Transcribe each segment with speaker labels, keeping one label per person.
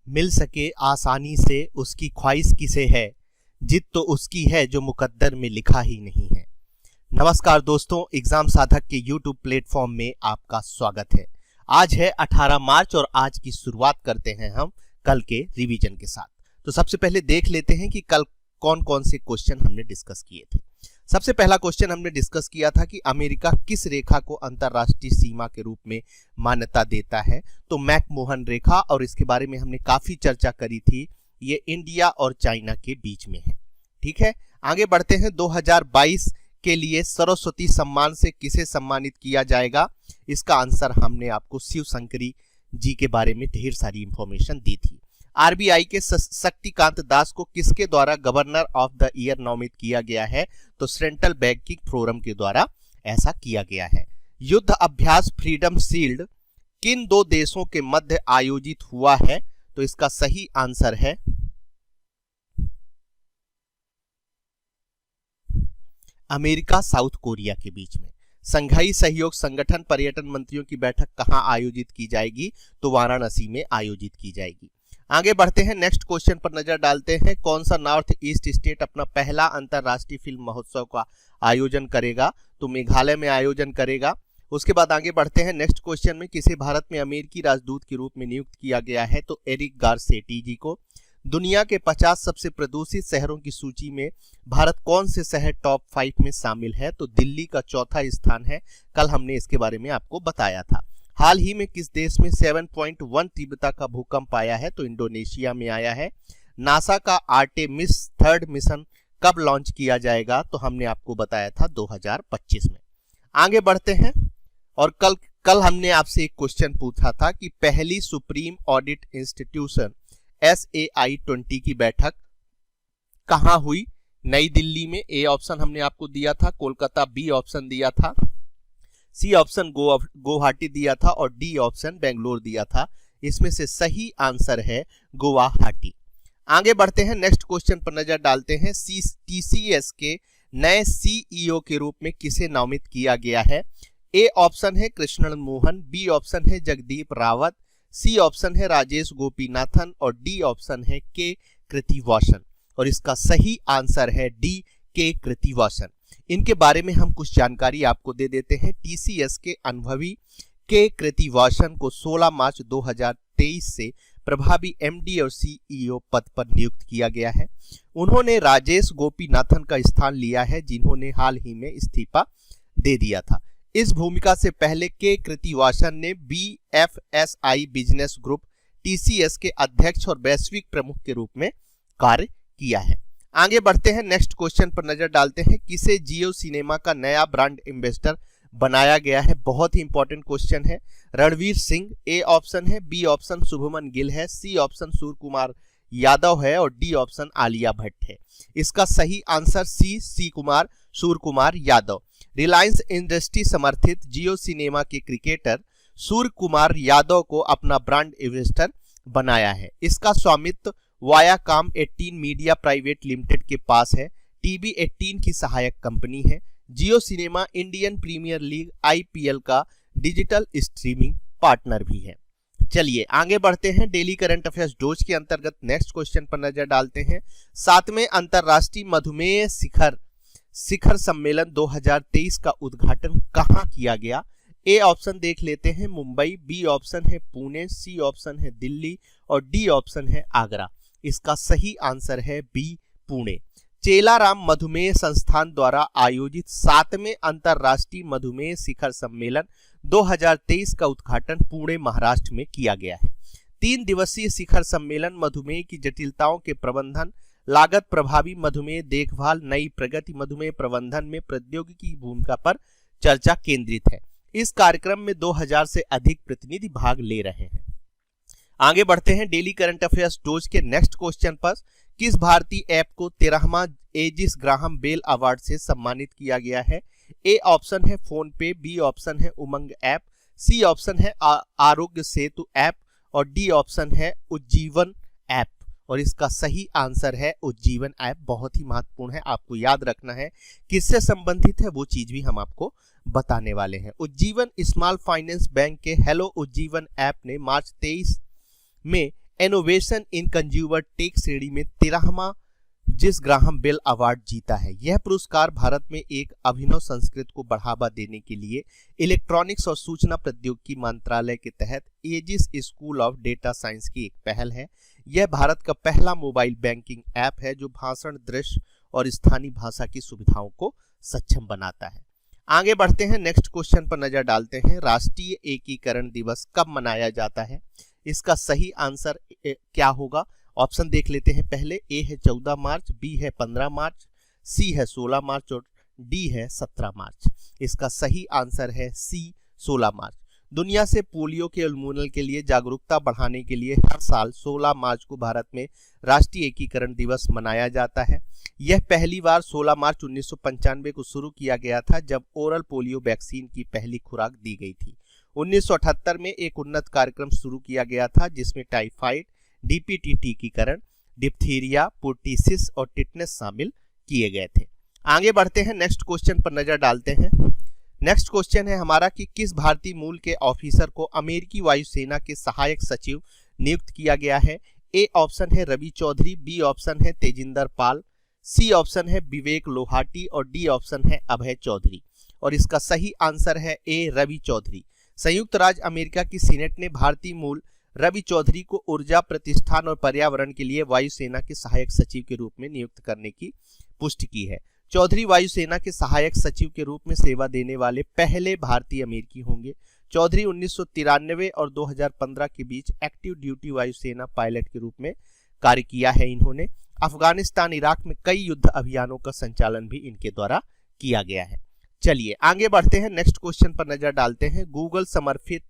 Speaker 1: मिल सके आसानी से उसकी ख्वाहिश किसे है, जिद तो उसकी है जो मुकद्दर में लिखा ही नहीं है। नमस्कार दोस्तों, एग्जाम साधक के YouTube प्लेटफॉर्म में आपका स्वागत है। आज है 18 मार्च और आज की शुरुआत करते हैं हम कल के रिवीजन के साथ। तो सबसे पहले देख लेते हैं कि कल कौन कौन से क्वेश्चन हमने डिस्कस किए थे। सबसे पहला क्वेश्चन हमने डिस्कस किया था कि अमेरिका किस रेखा को अंतरराष्ट्रीय सीमा के रूप में मान्यता देता है। तो मैकमोहन रेखा, और इसके बारे में हमने काफी चर्चा करी थी। ये इंडिया और चाइना के बीच में है। ठीक है, आगे बढ़ते हैं। 2022 के लिए सरस्वती सम्मान से किसे सम्मानित किया जाएगा? इसका आंसर हमने आपको शिव शंकरी जी के बारे में ढेर सारी इंफॉर्मेशन दी थी। आरबीआई के शक्तिकांत दास को किसके द्वारा गवर्नर ऑफ द ईयर नामित किया गया है? तो सेंट्रल बैंकिंग फोरम के द्वारा ऐसा किया गया है। युद्ध अभ्यास फ्रीडम शील्ड किन दो देशों के मध्य आयोजित हुआ है? तो इसका सही आंसर है अमेरिका साउथ कोरिया के बीच में। संघाई सहयोग संगठन पर्यटन मंत्रियों की बैठक कहां आयोजित की जाएगी? तो वाराणसी में आयोजित की जाएगी। आगे बढ़ते हैं, नेक्स्ट क्वेश्चन पर नजर डालते हैं। कौन सा नॉर्थ ईस्ट स्टेट अपना पहला अंतरराष्ट्रीय फिल्म महोत्सव का आयोजन करेगा? तो मेघालय में आयोजन करेगा। उसके बाद आगे बढ़ते हैं, नेक्स्ट क्वेश्चन में किसे भारत में अमेरिकी राजदूत के रूप में नियुक्त किया गया है? तो एरिक गारसेटी जी को। दुनिया के 50 सबसे प्रदूषित शहरों की सूची में भारत कौन से शहर टॉप 5 में शामिल है? तो दिल्ली का चौथा स्थान है। कल हमने इसके बारे में आपको बताया था। हाल ही में किस देश में 7.1 तीव्रता का भूकंप आया है? तो इंडोनेशिया में आया है। नासा का आर्टेमिस 3 मिशन कब लॉन्च किया जाएगा? तो हमने आपको बताया था 2025 में। आगे बढ़ते हैं, और कल हमने आपसे एक क्वेश्चन पूछा था कि पहली सुप्रीम ऑडिट इंस्टीट्यूशन SAI 20 की बैठक कहां हुई? नई दिल्ली में। ए ऑप्शन हमने आपको दिया था कोलकाता, बी ऑप्शन दिया था, सी ऑप्शन गुवाहाटी दिया था, और डी ऑप्शन बेंगलोर दिया था। इसमें से सही आंसर है गुवाहाटी। आगे बढ़ते हैं, नेक्स्ट क्वेश्चन पर नजर डालते हैं। TCS के नए CEO के रूप में किसे नामित किया गया है? ए ऑप्शन है कृष्णन मोहन, बी ऑप्शन है जगदीप रावत, सी ऑप्शन है राजेश गोपीनाथन, और डी ऑप्शन है के कृतिवासन। और इसका सही आंसर है डी के कृतिवासन। इनके बारे में हम कुछ जानकारी आपको दे देते हैं। TCS के अनुभवी के कृतिवासन को 16 मार्च 2023 से प्रभावी MD और CEO पद पर नियुक्त किया गया है। उन्होंने राजेश गोपीनाथन का स्थान लिया है, जिन्होंने हाल ही में इस्तीफा दे दिया था। इस भूमिका से पहले के कृतिवासन ने BFSI बिजनेस ग्रुप TCS के अध्यक्ष और वैश्विक प्रमुख के रूप में कार्य किया है। आगे बढ़ते हैं, नेक्स्ट क्वेश्चन पर नजर डालते हैं। किसे जियो सिनेमा का नया ब्रांड एम्बेसडर बनाया गया है? बहुत ही इंपॉर्टेंट क्वेश्चन है। रणवीर सिंह ए ऑप्शन है, बी ऑप्शन शुभमन गिल है, सी ऑप्शन सूर्य कुमार यादव है, और डी ऑप्शन आलिया भट्ट है। इसका सही answer C Kumar Surya Kumar Yadav. Reliance industry समर्थित जियो सिनेमा के क्रिकेटर सूर्य कुमार यादव को अपना ब्रांड एम्बेसडर बनाया है। इसका स्वामित्व वायाकॉम 18 मीडिया प्राइवेट लिमिटेड के पास है। TB18 की सहायक कंपनी है। Jio cinema Indian Premier League IPL का डिजिटल स्ट्रीमिंग पार्टनर भी है। चलिए आगे बढ़ते हैं, डेली करंट अफेयर्स डोज के अंतर्गत नेक्स्ट क्वेश्चन पर नजर डालते हैं। 7वें अंतरराष्ट्रीय मधुमेह शिखर सम्मेलन 2023 का उद्घाटन कहां किया गया? ए ऑप्शन देख लेते हैं मुंबई, बी ऑप्शन है पुणे, सी ऑप्शन है दिल्ली, और डी ऑप्शन है आगरा। इसका सही आंसर है बी पुणे। चेलाराम मधुमेह संस्थान द्वारा आयोजित 7वें अंतरराष्ट्रीय मधुमेह शिखर सम्मेलन 2023 का उद्घाटन पुणे महाराष्ट्र में किया गया है। 3 दिवसीय शिखर सम्मेलन मधुमेह की जटिलताओं के प्रबंधन, लागत प्रभावी मधुमेह देखभाल, नई प्रगति मधुमेह प्रबंधन में प्रौद्योगिकी की भूमिका पर चर्चा केंद्रित है। इस कार्यक्रम में 2000 से अधिक प्रतिनिधि भाग ले रहे हैं। आगे बढ़ते हैं, डेली करंट अफेयर्स डोज के नेक्स्ट क्वेश्चन पर। किस भारतीय ऐप को 13वां एजिस ग्राहम बेल अवार्ड से सम्मानित किया गया है? ए ऑप्शन है फोन पे, बी ऑप्शन है उमंग ऐप, सी ऑप्शन है आरोग्य सेतु ऐप, और डी ऑप्शन है उज्जीवन ऐप। और इसका सही आंसर है उज्जीवन ऐप। बहुत ही महत्वपूर्ण है, आपको याद रखना है। किससे संबंधित है वो चीज भी हम आपको बताने वाले हैं। उज्जीवन स्मॉल फाइनेंस बैंक के हेलो उज्जीवन ऐप ने मार्च 23 में इनोवेशन इन कंज्यूमर टेक श्रेणी में 13वां जिस ग्राहम बेल अवार्ड जीता है। यह पुरस्कार भारत में एक अभिनव संस्कृत को बढ़ावा देने के लिए इलेक्ट्रॉनिक्स और सूचना प्रौद्योगिकी मंत्रालय के तहत Aegis school of data science की एक पहल है। यह भारत का पहला मोबाइल बैंकिंग ऐप है जो भाषण, दृश्य और स्थानीय भाषा की सुविधाओं को सक्षम बनाता है। आगे बढ़ते हैं, नेक्स्ट क्वेश्चन पर नजर डालते हैं। राष्ट्रीय एकीकरण दिवस कब मनाया जाता है? इसका सही आंसर क्या होगा? ऑप्शन देख लेते हैं पहले। ए है 14 मार्च, बी है 15 मार्च, सी है 16 मार्च और डी है 17 मार्च। इसका सही आंसर है सी 16 मार्च। दुनिया से पोलियो के उन्मूलन के लिए जागरूकता बढ़ाने के लिए हर साल 16 मार्च को भारत में राष्ट्रीय एकीकरण दिवस मनाया जाता है। यह पहली बार 16 मार्च 1995 को शुरू किया गया था जब ओरल पोलियो वैक्सीन की पहली खुराक दी गई थी। 1978 में एक उन्नत कार्यक्रम शुरू किया गया था जिसमें टाइफाइड, डीपीटी टीकाकरण, डिप्थीरिया, पोर्टिसिस और टिटनेस शामिल किए गए थे। आगे बढ़ते हैं, नेक्स्ट क्वेश्चन पर नजर डालते हैं। नेक्स्ट क्वेश्चन है हमारा कि किस भारतीय मूल के ऑफिसर को अमेरिकी वायुसेना के सहायक सचिव नियुक्त किया गया है? ए ऑप्शन है रवि चौधरी, बी ऑप्शन है तेजिंदर पाल, सी ऑप्शन है विवेक लोहाटी और डी ऑप्शन है अभय चौधरी। और इसका सही आंसर है ए रवि चौधरी। संयुक्त राज्य अमेरिका की सीनेट ने भारतीय मूल रवि चौधरी को ऊर्जा प्रतिष्ठान और पर्यावरण के लिए वायुसेना के सहायक सचिव के रूप में नियुक्त करने की पुष्टि की है। चौधरी वायुसेना के सहायक सचिव के रूप में सेवा देने वाले पहले भारतीय अमेरिकी होंगे। चौधरी 1993 और 2015 के बीच एक्टिव ड्यूटी वायुसेना पायलट के रूप में कार्य किया है। इन्होंने अफगानिस्तान, इराक में कई युद्ध अभियानों का संचालन भी इनके द्वारा किया गया है। चलिए आगे बढ़ते हैं, नेक्स्ट क्वेश्चन पर नजर डालते हैं। गूगल समर्थित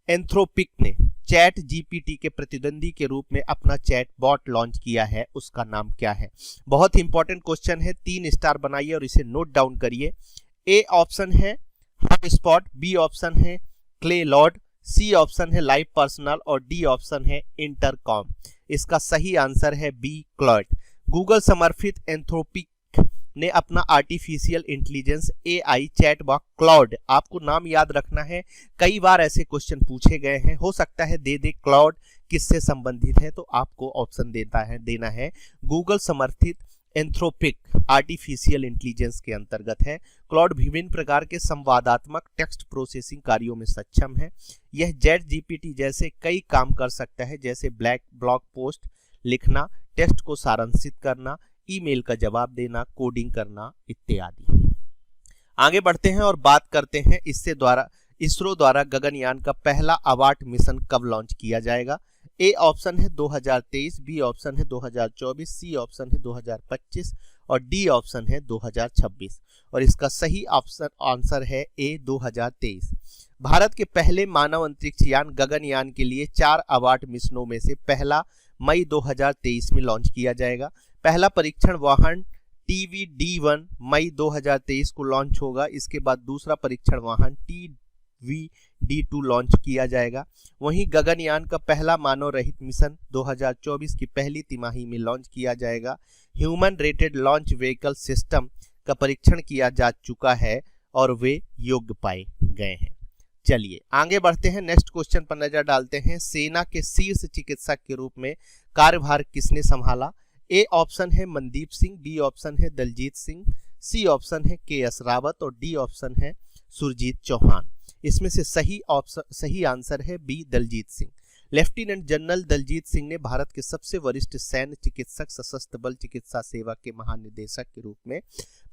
Speaker 1: एंथ्रोपिक ने चैट जीपीटी के प्रतिद्वंदी के रूप में अपना चैट बॉट लॉन्च किया है, उसका नाम क्या है? बहुत इंपॉर्टेंट क्वेश्चन है, 3 स्टार बनाइए और इसे नोट डाउन करिए। ए ऑप्शन है हॉटस्पॉट, बी ऑप्शन है क्ले लॉर्ड, सी ऑप्शन है लाइव पर्सनल और डी ऑप्शन है इंटरकॉम। इसका सही आंसर है बी क्लॉड। गूगल समर्थित एंथ्रोपिक ने अपना artificial intelligence AI chatbot cloud, आपको नाम याद रखना है, कई बार ऐसे क्वेश्चन पूछे गए हैं, हो सकता है दे दे क्लाउड किससे संबंधित है, तो आपको ऑप्शन देना है गूगल समर्थित एंथ्रोपिक आर्टिफिशियल इंटेलिजेंस के अंतर्गत है। क्लाउड विभिन्न प्रकार के संवादात्मक टेक्स्ट प्रोसेसिंग कार्यों में सक्षम है। यह चैट जीपीटी जैसे कई काम कर सकता है, जैसे ब्लॉग पोस्ट लिखना, टेक्स्ट को सारांशित करना, ईमेल का जवाब देना, कोडिंग करना इत्यादि। आगे बढ़ते हैं और बात करते हैं इसरो द्वारा गगनयान का पहला अवार्ड मिशन कब लॉन्च किया जाएगा? ए ऑप्शन है 2023, बी ऑप्शन है 2024, सी ऑप्शन है 2025 और डी ऑप्शन है 2026। और इसका सही आंसर है ए 2023। भारत के पहले मानव अंतरिक्ष यान गगनयान के लिए 4 अवार्ड मिशनों में से पहला मई 2023 में लॉन्च किया जाएगा। पहला परीक्षण वाहन TVD-1 मई 2023 को लॉन्च होगा। इसके बाद दूसरा परीक्षण वाहन TVD-2 लॉन्च किया जाएगा। वहीं गगनयान का पहला मानव रहित मिशन 2024 की पहली तिमाही में लॉन्च किया जाएगा। Human rated launch vehicle system का परीक्षण किया जा चुका है और वे योग्य पाए गए हैं। चलिए आगे बढ़ते हैं, नेक्स्ट क्वेश्चन पर नजर डालते हैं। सेना के शीर्ष चिकित्सक के रूप में कार्यभार किसने संभाला? ए ऑप्शन है मनदीप सिंह, बी ऑप्शन है दलजीत सिंह, सी ऑप्शन है KS रावत और डी ऑप्शन है सुरजीत चौहान। इसमें से सही आंसर है B Daljeet Singh. Lieutenant general Daljeet Singh ने भारत के सबसे वरिष्ठ सैन्य चिकित्सक, सशस्त्र बल चिकित्सा सेवा के महानिदेशक के रूप में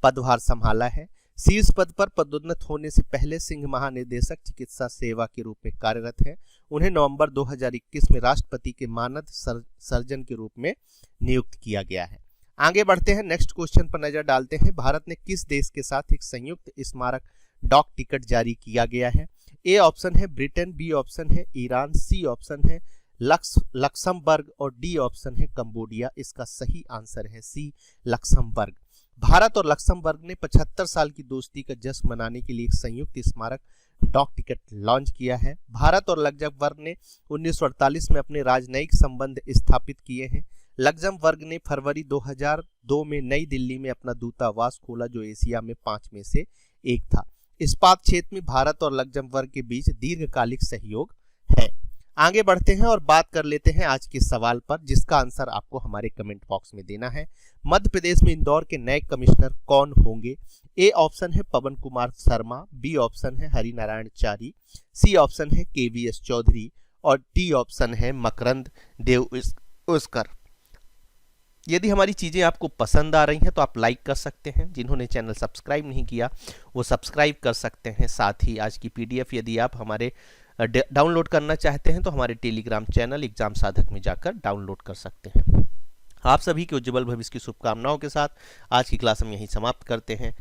Speaker 1: पदभार संभाला है। शीर्ष पद पर पदोन्नत होने से पहले सिंह महानिदेशक चिकित्सा सेवा के रूप में कार्यरत हैं। उन्हें नवंबर 2021 में राष्ट्रपति के मानद सर्जन के रूप में नियुक्त किया गया है। आगे बढ़ते हैं, नेक्स्ट क्वेश्चन पर नजर डालते हैं। भारत ने किस देश के साथ एक संयुक्त स्मारक डाक टिकट जारी किया गया है? ए ऑप्शन है ब्रिटेन, बी ऑप्शन है ईरान, सी ऑप्शन है लक्समबर्ग और डी ऑप्शन है कंबोडिया। इसका सही आंसर है सी लक्समबर्ग। भारत और लक्समबर्ग ने 75 साल की दोस्ती का जश्न मनाने के लिए एक संयुक्त स्मारक डाक टिकट लॉन्च किया है। भारत और लक्समबर्ग ने 1948 में अपने राजनयिक संबंध स्थापित किए हैं। लक्समबर्ग ने फरवरी 2002 में नई दिल्ली में अपना दूतावास खोला, जो एशिया में 5 में से एक था। इस्पात क्षेत्र में भारत और लक्समबर्ग के बीच दीर्घकालिक सहयोग है। आगे बढ़ते हैं और बात कर लेते हैं आज के सवाल पर, जिसका आंसर आपको हमारे कमेंट बॉक्स में देना है। मध्य प्रदेश में इंदौर के नए कमिश्नर कौन होंगे? ए ऑप्शन है पवन कुमार शर्मा, बी ऑप्शन है हरिनारायण चारी, सी ऑप्शन है केवीएस चौधरी और डी ऑप्शन है मकरंद देउस्कर। यदि हमारी चीज़ें आपको पसंद आ रही हैं तो आप लाइक कर सकते हैं। जिन्होंने चैनल सब्सक्राइब नहीं किया वो सब्सक्राइब कर सकते हैं। साथ ही आज की पीडीएफ यदि आप हमारे डाउनलोड करना चाहते हैं तो हमारे टेलीग्राम चैनल एग्जाम साधक में जाकर डाउनलोड कर सकते हैं। आप सभी के उज्जवल भविष्य की शुभकामनाओं के साथ आज की क्लास हम यहीं समाप्त करते हैं।